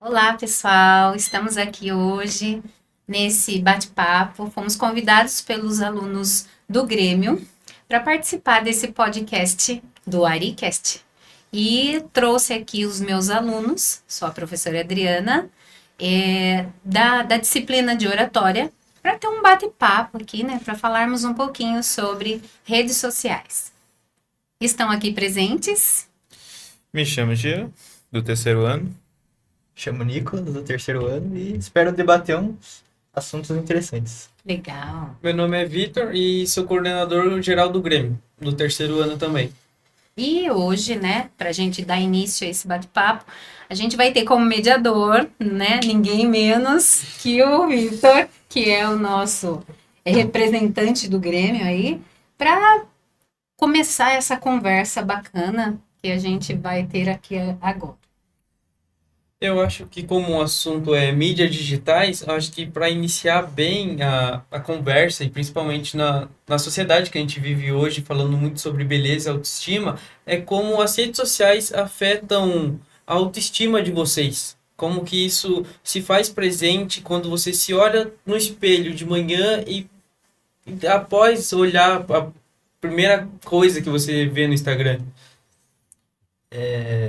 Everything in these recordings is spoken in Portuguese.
Olá, pessoal! Estamos aqui hoje nesse bate-papo. Fomos convidados pelos alunos do Grêmio para participar desse podcast do AriCast. E trouxe aqui os meus alunos, sou a professora Adriana, da disciplina de oratória, para ter um bate-papo aqui, né? Para falarmos um pouquinho sobre redes sociais. Estão aqui presentes? Me chamo Gia, do terceiro ano. Chamo Nicolas, do terceiro ano, e espero debater uns assuntos interessantes. Legal! Meu nome é Vitor e sou coordenador geral do Grêmio, do terceiro ano também. E hoje, né, para a gente dar início a esse bate-papo, a gente vai ter como mediador, né, ninguém menos que o Vitor, que é o nosso representante do Grêmio aí, para começar essa conversa bacana que a gente vai ter aqui agora. Eu acho que como o assunto é mídias digitais, eu acho que para iniciar bem a conversa, e principalmente na sociedade que a gente vive hoje, falando muito sobre beleza e autoestima, é como as redes sociais afetam a autoestima de vocês. Como que isso se faz presente quando você se olha no espelho de manhã e após olhar a primeira coisa que você vê no Instagram.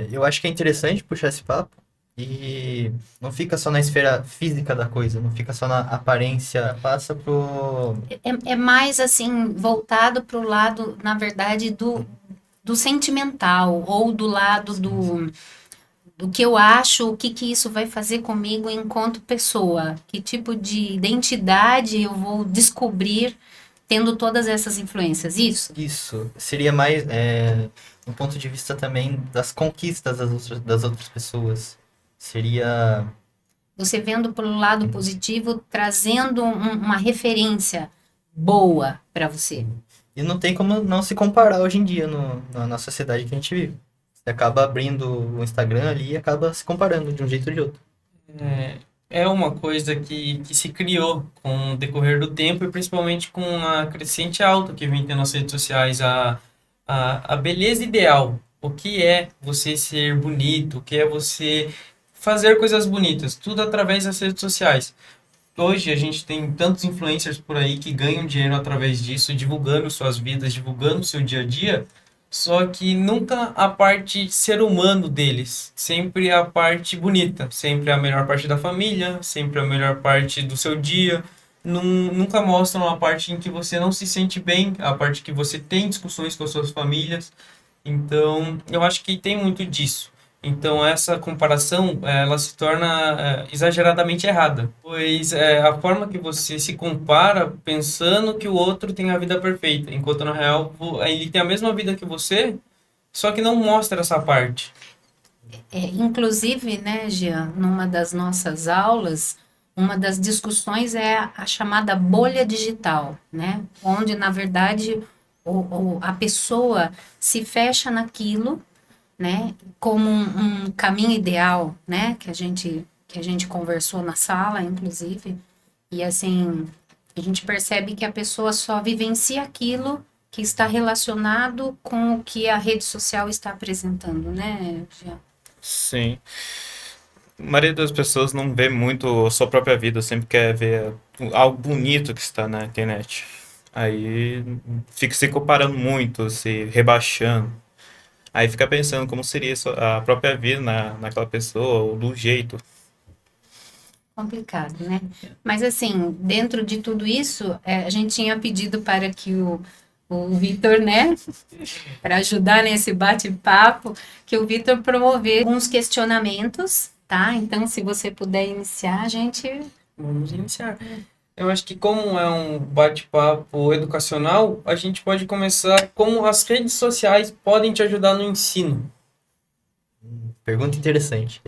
Eu acho que é interessante puxar esse papo e não fica só na esfera física da coisa, não fica só na aparência, passa pro... É mais assim, voltado para o lado, na verdade, do sentimental, ou do lado do que eu acho, o que que isso vai fazer comigo enquanto pessoa, que tipo de identidade eu vou descobrir tendo todas essas influências, isso? Isso seria mais um ponto de vista também das conquistas das outras pessoas. Seria... Você vendo pelo lado positivo, trazendo uma referência boa para você. E não tem como não se comparar hoje em dia na sociedade que a gente vive. Você acaba abrindo o Instagram ali e acaba se comparando de um jeito ou de outro. É uma coisa que se criou com o decorrer do tempo e principalmente com a crescente alta que vem tendo nas redes sociais, a beleza ideal. O que é você ser bonito, o que é você fazer coisas bonitas, tudo através das redes sociais. Hoje a gente tem tantos influencers por aí que ganham dinheiro através disso, divulgando suas vidas, divulgando seu dia a dia, só que nunca a parte ser humano deles, sempre a parte bonita, sempre a melhor parte da família, sempre a melhor parte do seu dia. Nunca mostram a parte em que você não se sente bem, a parte que você tem discussões com as suas famílias. Então, eu acho que tem muito disso. Então, essa comparação, ela se torna exageradamente errada, pois a forma que você se compara pensando que o outro tem a vida perfeita, enquanto na real ele tem a mesma vida que você, só que não mostra essa parte. Inclusive, né, Jean, numa das nossas aulas, uma das discussões é a chamada bolha digital, né? Onde, na verdade, a pessoa se fecha naquilo, né? Como um caminho ideal, né? Que a gente conversou na sala, inclusive. E assim, a gente percebe que a pessoa só vivencia aquilo que está relacionado com o que a rede social está apresentando, né, Jean? Sim. A maioria das pessoas não vê muito a sua própria vida, sempre quer ver algo bonito que está na internet. Aí fica se comparando muito, se rebaixando. Aí fica pensando como seria a própria vida naquela pessoa, ou do jeito. Complicado, né? Mas assim, dentro de tudo isso, a gente tinha pedido para que o Vitor, né, para ajudar nesse bate-papo, que o Vitor promover alguns questionamentos, tá? Então, se você puder iniciar, a gente. Vamos iniciar. Eu acho que como é um bate-papo educacional, a gente pode começar como as redes sociais podem te ajudar no ensino. Pergunta interessante.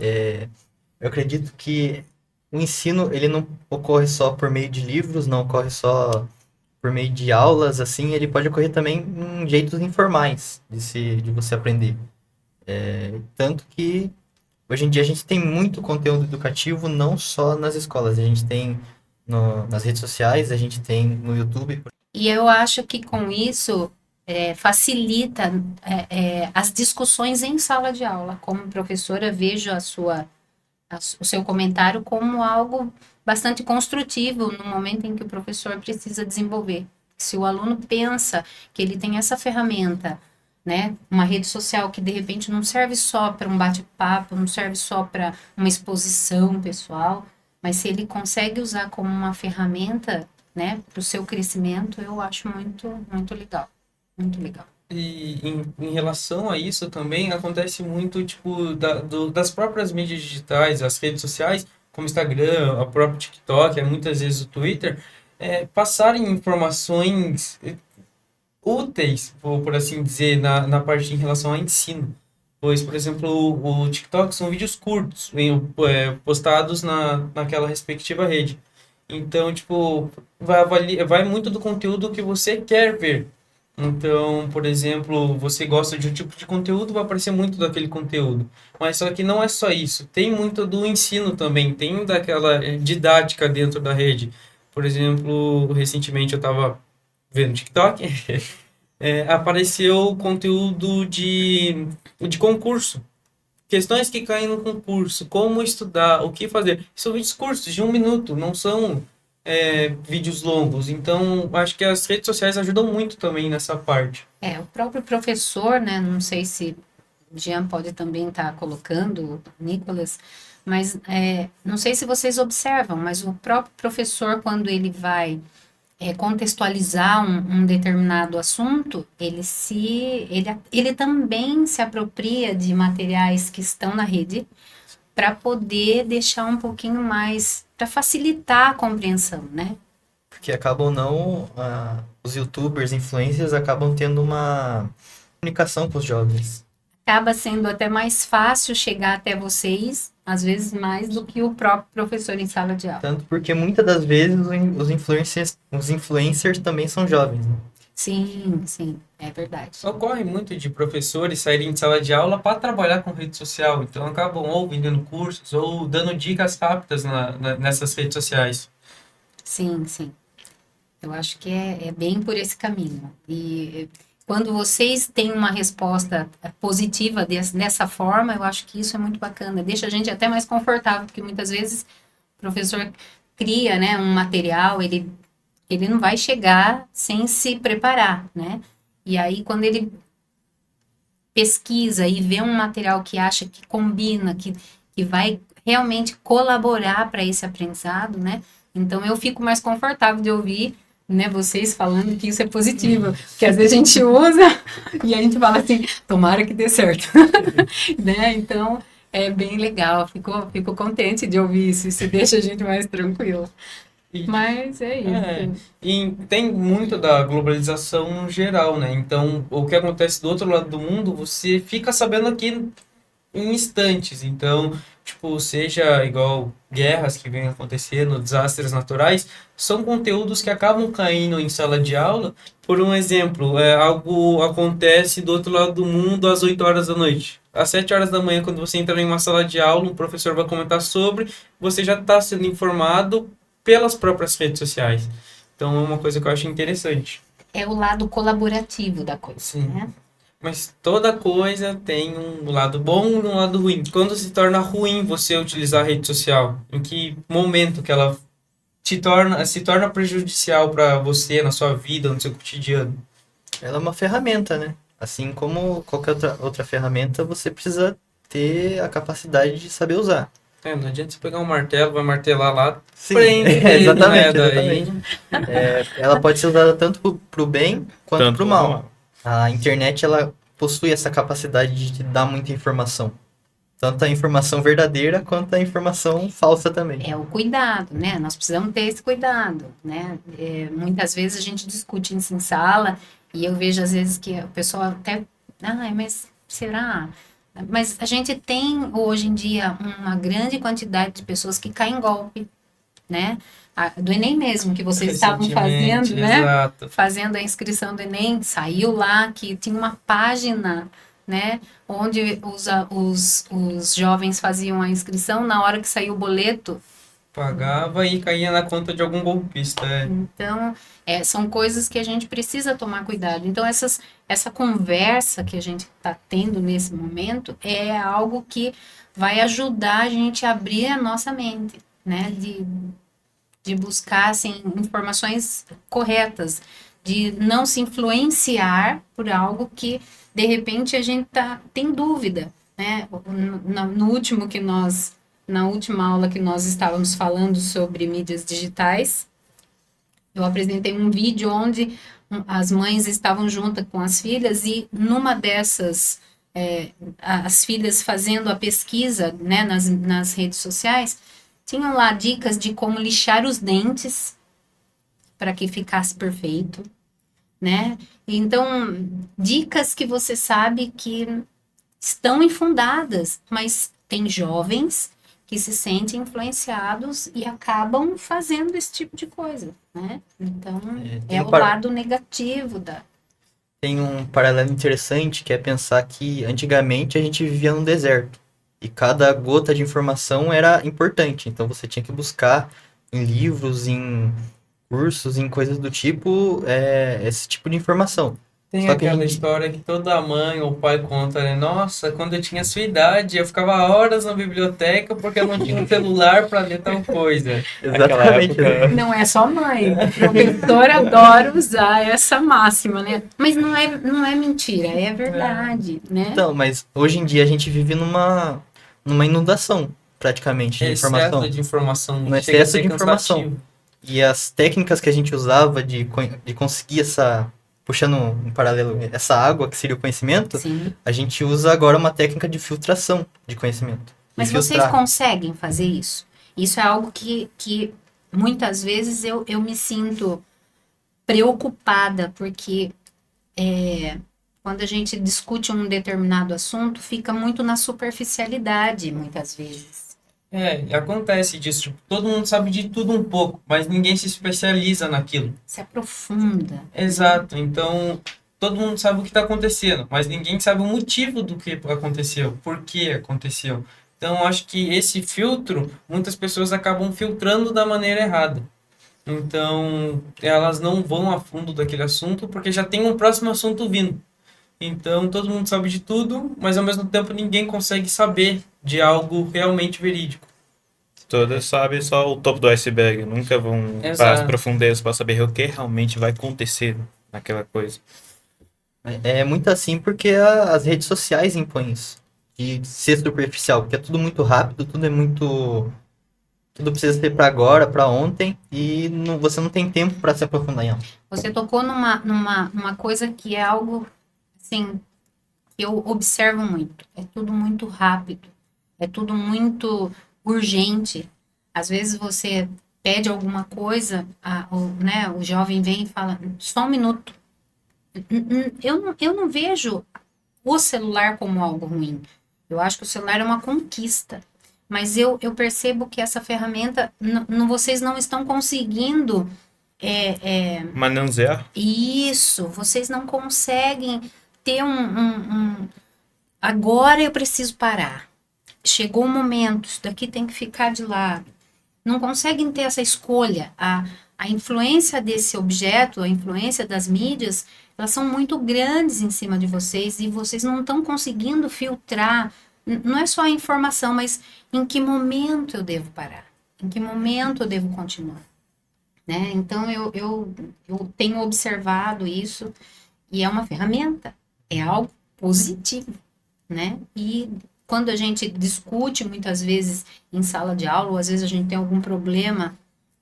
Eu acredito que o ensino ele não ocorre só por meio de livros, não ocorre só por meio de aulas, assim, ele pode ocorrer também em jeitos informais de você aprender. Tanto que hoje em dia a gente tem muito conteúdo educativo, não só nas escolas, a gente tem nas redes sociais, a gente tem no YouTube. E eu acho que com isso facilita as discussões em sala de aula. Como professora, vejo o seu comentário como algo bastante construtivo no momento em que o professor precisa desenvolver. Se o aluno pensa que ele tem essa ferramenta, né, uma rede social que de repente não serve só para um bate-papo, não serve só para uma exposição pessoal, mas se ele consegue usar como uma ferramenta, né, para o seu crescimento, eu acho muito legal, muito legal. E em relação a isso também acontece muito, tipo, das próprias mídias digitais, as redes sociais, como o Instagram, a própria TikTok, muitas vezes o Twitter, passarem informações úteis, por assim dizer, na parte em relação ao ensino. Pois, por exemplo, o TikTok são vídeos curtos, postados naquela respectiva rede. Então, tipo, vai muito do conteúdo que você quer ver. Então, por exemplo, você gosta de um tipo de conteúdo, vai aparecer muito daquele conteúdo. Mas só que não é só isso. Tem muito do ensino também, tem daquela didática dentro da rede. Por exemplo, recentemente eu estava vendo TikTok, apareceu conteúdo de concurso. Questões que caem no concurso, como estudar, o que fazer. São vídeos curtos, de 1 minuto, não são vídeos longos. Então, acho que as redes sociais ajudam muito também nessa parte. O próprio professor, né, não sei se o Jean pode também estar colocando, Nicolas, mas não sei se vocês observam, mas o próprio professor, quando ele vai contextualizar um determinado assunto, ele também se apropria de materiais que estão na rede para poder deixar um pouquinho mais, para facilitar a compreensão, né? Porque acabam não, os youtubers, influencers acabam tendo uma comunicação com os jovens. Acaba sendo até mais fácil chegar até vocês, às vezes mais do que o próprio professor em sala de aula. Tanto porque muitas das vezes os influencers também são jovens, né? Sim, é verdade. Ocorre muito de professores saírem de sala de aula para trabalhar com rede social. Então, acabam ou vendendo cursos ou dando dicas rápidas nessas redes sociais. Sim. Eu acho que é bem por esse caminho. E quando vocês têm uma resposta positiva dessa forma, eu acho que isso é muito bacana. Deixa a gente até mais confortável, porque muitas vezes o professor cria, né, um material, ele não vai chegar sem se preparar, né? E aí, quando ele pesquisa e vê um material que acha que combina, que vai realmente colaborar para esse aprendizado, né? Então, eu fico mais confortável de ouvir, né, vocês falando que isso é positivo, porque às vezes a gente usa e a gente fala assim, tomara que dê certo, né? Então, é bem legal, fico contente de ouvir isso deixa a gente mais tranquilo. Mas é isso. E tem muito da globalização geral, né? Então, o que acontece do outro lado do mundo, você fica sabendo aqui em instantes. Então, tipo, seja igual guerras que vêm acontecendo, desastres naturais, são conteúdos que acabam caindo em sala de aula. Por um exemplo, algo acontece do outro lado do mundo às 8 horas da noite. Às 7 horas da manhã, quando você entra em uma sala de aula, um professor vai comentar sobre, você já está sendo informado pelas próprias redes sociais. Então, é uma coisa que eu acho interessante. É o lado colaborativo da coisa, Sim. né? Mas toda coisa tem um lado bom e um lado ruim. Quando se torna ruim você utilizar a rede social? Em que momento que ela se torna prejudicial para você, na sua vida, no seu cotidiano? Ela é uma ferramenta, né? Assim como qualquer outra ferramenta, você precisa ter a capacidade de saber usar. Não adianta você pegar um martelo, vai martelar lá, Sim, prende, exatamente. Daí... Ela pode ser usada tanto para o bem quanto Tanto para o pro mal. mal. A internet, ela possui essa capacidade de te dar muita informação. Tanto a informação verdadeira quanto a informação falsa também. É o cuidado, né? Nós precisamos ter esse cuidado, né? Muitas vezes a gente discute isso em sala e eu vejo às vezes que o pessoal até... mas será? Mas a gente tem hoje em dia uma grande quantidade de pessoas que caem em golpe, né? Do Enem mesmo, que vocês estavam fazendo, né? Exato. Fazendo a inscrição do Enem, saiu lá que tinha uma página, né? Onde os jovens faziam a inscrição, na hora que saiu o boleto, Pagava e caía na conta de algum golpista. Então, são coisas que a gente precisa tomar cuidado. Então, essa conversa que a gente está tendo nesse momento é algo que vai ajudar a gente a abrir a nossa mente, né? De buscar, assim, informações corretas, de não se influenciar por algo que, de repente, a gente tem dúvida, né? No último que nós... Na última aula que nós estávamos falando sobre mídias digitais, eu apresentei um vídeo onde as mães estavam juntas com as filhas e numa dessas, as filhas fazendo a pesquisa, né, nas redes sociais, tinham lá dicas de como lixar os dentes para que ficasse perfeito, né? Então, dicas que você sabe que estão infundadas, mas tem jovens que se sentem influenciados e acabam fazendo esse tipo de coisa, né? Então, tem o lado negativo da... Tem um paralelo interessante que é pensar que antigamente a gente vivia no deserto e cada gota de informação era importante, então você tinha que buscar em livros, em cursos, em coisas do tipo, esse tipo de informação. Tem Só que a aquela gente- história que toda mãe ou pai conta, né? Nossa, quando eu tinha sua idade, eu ficava horas na biblioteca porque eu não tinha um celular para ler tal coisa. Aquela Exatamente. época. Não é só mãe, professor adora usar essa máxima, né? Mas não é mentira, é verdade, né? Então, mas hoje em dia a gente vive numa inundação, praticamente, de informação. Excesso de informação, Um chega a excesso ser de informação. cansativo. E as técnicas que a gente usava de conseguir puxando um paralelo, essa água que seria o conhecimento, Sim. a gente usa agora uma técnica de filtração de conhecimento. De Mas vocês filtrar. conseguem fazer isso? Isso é algo que muitas vezes eu me sinto preocupada, porque quando a gente discute um determinado assunto, fica muito na superficialidade, muitas vezes. Acontece disso. Tipo, todo mundo sabe de tudo um pouco, mas ninguém se especializa naquilo. Se aprofunda. Exato. Então, todo mundo sabe o que está acontecendo, mas ninguém sabe o motivo do que aconteceu, por que aconteceu. Então, acho que esse filtro, muitas pessoas acabam filtrando da maneira errada. Então, elas não vão a fundo daquele assunto porque já tem um próximo assunto vindo. Então, todo mundo sabe de tudo, mas ao mesmo tempo ninguém consegue saber de algo realmente verídico. Todas sabem só o topo do iceberg, nunca vão para as Exato. profundezas para saber o que realmente vai acontecer naquela coisa. É muito assim porque as redes sociais impõem isso. De ser superficial, porque é tudo muito rápido, tudo é muito... Tudo precisa ser para agora, para ontem, e você não tem tempo para se aprofundar em algo. Você tocou numa coisa que é algo, assim, que eu observo muito. É tudo muito rápido. É tudo muito urgente. Às vezes você pede alguma coisa, o jovem vem e fala, só um minuto. Eu não vejo o celular como algo ruim. Eu acho que o celular é uma conquista. Mas eu percebo que essa ferramenta, vocês não estão conseguindo Manusear? isso, vocês não conseguem ter agora eu preciso parar. Chegou o momento, isso daqui tem que ficar de lado. Não conseguem ter essa escolha. A influência desse objeto, a influência das mídias, elas são muito grandes em cima de vocês e vocês não estão conseguindo filtrar. Não é só a informação, mas em que momento eu devo parar? Em que momento eu devo continuar? Né? Então, eu tenho observado isso e é uma ferramenta, é algo positivo, né? E quando a gente discute muitas vezes em sala de aula, ou às vezes a gente tem algum problema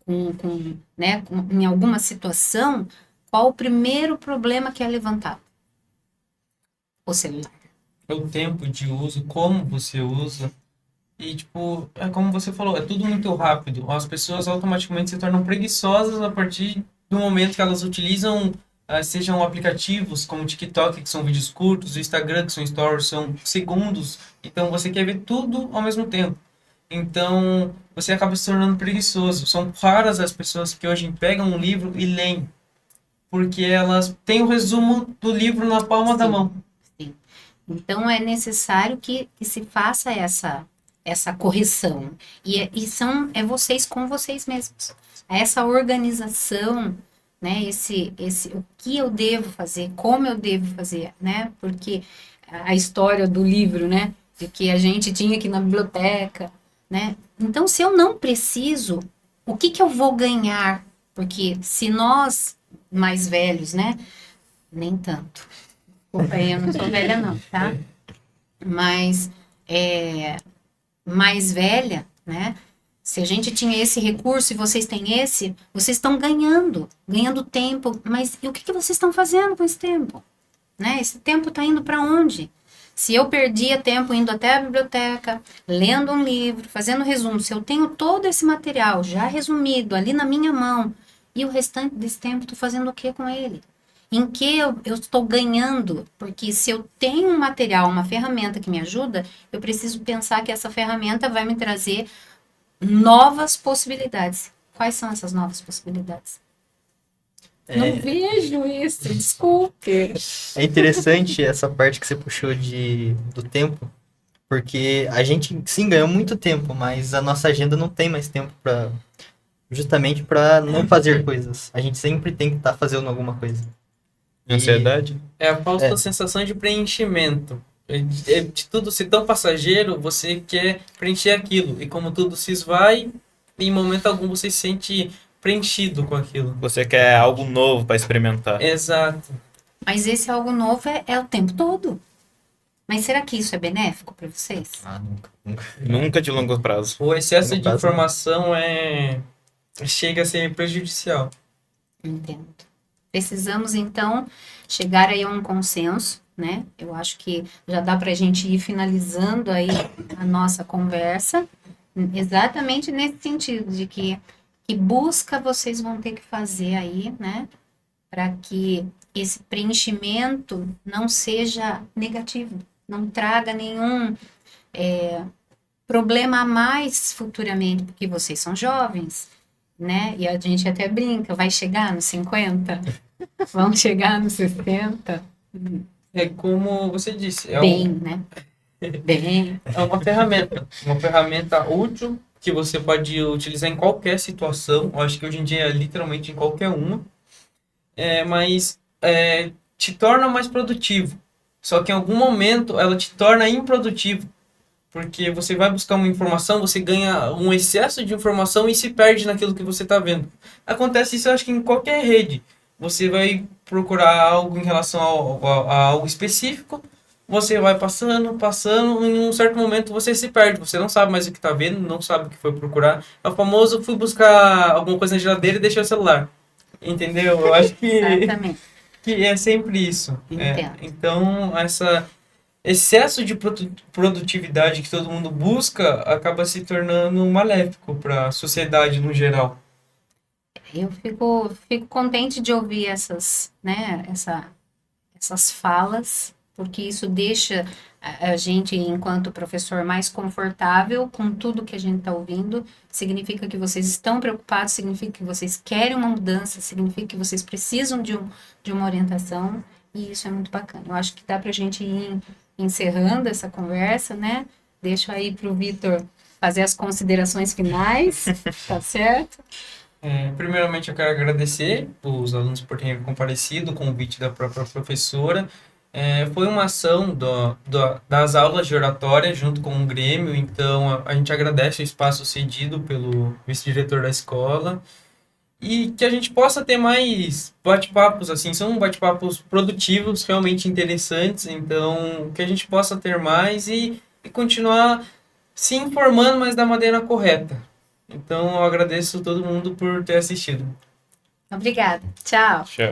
em alguma situação, qual o primeiro problema que é levantado? O celular. O tempo de uso, como você usa. E, tipo, é como você falou, é tudo muito rápido. As pessoas automaticamente se tornam preguiçosas a partir do momento que elas utilizam, sejam aplicativos como o TikTok, que são vídeos curtos, o Instagram, que são stories, são segundos. Então, você quer ver tudo ao mesmo tempo. Então, você acaba se tornando preguiçoso. São raras as pessoas que hoje pegam um livro e leem, porque elas têm o resumo do livro na palma da Sim. mão. Sim. Então, é necessário que se faça essa correção. É vocês com vocês mesmos. Essa organização, né? O que eu devo fazer, como eu devo fazer, né? Porque a história do livro, né? De que a gente tinha que ir na biblioteca, né? Então, se eu não preciso, o que que eu vou ganhar? Porque se nós, mais velhos, né? Nem tanto. Desculpa aí, eu não sou velha não, tá? Mas mais velha, né? Se a gente tinha esse recurso e vocês têm esse, vocês estão ganhando tempo. Mas e o que que vocês estão fazendo com esse tempo? Né? Esse tempo está indo para onde? Se eu perdia tempo indo até a biblioteca, lendo um livro, fazendo resumo, se eu tenho todo esse material já resumido ali na minha mão, e o restante desse tempo estou fazendo o que com ele? Em que eu estou ganhando? Porque se eu tenho um material, uma ferramenta que me ajuda, eu preciso pensar que essa ferramenta vai me trazer novas possibilidades. Quais são essas novas possibilidades? Não vejo isso, desculpe. É interessante essa parte que você puxou do tempo, porque a gente sim ganhou muito tempo, mas a nossa agenda não tem mais tempo justamente para não fazer coisas. A gente sempre tem que estar fazendo alguma coisa. Ansiedade? É a falsa sensação de preenchimento. De tudo ser tão passageiro, você quer preencher aquilo. E como tudo se esvai, em momento algum você se sente preenchido com aquilo. Você quer algo novo para experimentar. Exato. Mas esse algo novo é o tempo todo. Mas será que isso é benéfico para vocês? Nunca. Nunca de longo prazo. O excesso No de caso, informação chega a ser prejudicial. Entendo. Precisamos, então, chegar aí a um consenso, né? Eu acho que já dá para a gente ir finalizando aí a nossa conversa, exatamente nesse sentido, de que busca vocês vão ter que fazer aí, né? Para que esse preenchimento não seja negativo, não traga nenhum problema a mais futuramente, porque vocês são jovens, né? E a gente até brinca, vai chegar nos 50? Vão chegar nos 60? É como você disse, Bem, né? Bem. é uma ferramenta útil que você pode utilizar em qualquer situação. Eu acho que hoje em dia é literalmente em qualquer uma. Mas te torna mais produtivo. Só que em algum momento ela te torna improdutivo. Porque você vai buscar uma informação, você ganha um excesso de informação e se perde naquilo que você está vendo. Acontece isso, eu acho que em qualquer rede. Você vai procurar algo em relação a algo específico, você vai passando, em um certo momento você se perde, você não sabe mais o que está vendo, não sabe o que foi procurar. É o famoso, fui buscar alguma coisa na geladeira e deixei o celular. Entendeu? Eu acho Exatamente. que é sempre isso. Entendo. Então, excesso de produtividade que todo mundo busca acaba se tornando maléfico para a sociedade no geral. Eu fico contente de ouvir essas falas, porque isso deixa a gente, enquanto professor, mais confortável com tudo que a gente está ouvindo. Significa que vocês estão preocupados, significa que vocês querem uma mudança, significa que vocês precisam de uma orientação, e isso é muito bacana. Eu acho que dá para a gente ir encerrando essa conversa, né? Deixo aí para o Vitor fazer as considerações finais, tá certo? Primeiramente, eu quero agradecer os alunos por terem comparecido, o convite da própria professora. Foi uma ação das aulas de oratória junto com o Grêmio, então a gente agradece o espaço cedido pelo vice-diretor da escola e que a gente possa ter mais bate-papos, assim, são bate-papos produtivos, realmente interessantes, então que a gente possa ter mais e continuar se informando, mas da maneira correta. Então, eu agradeço todo mundo por ter assistido. Obrigada. Tchau. Tchau.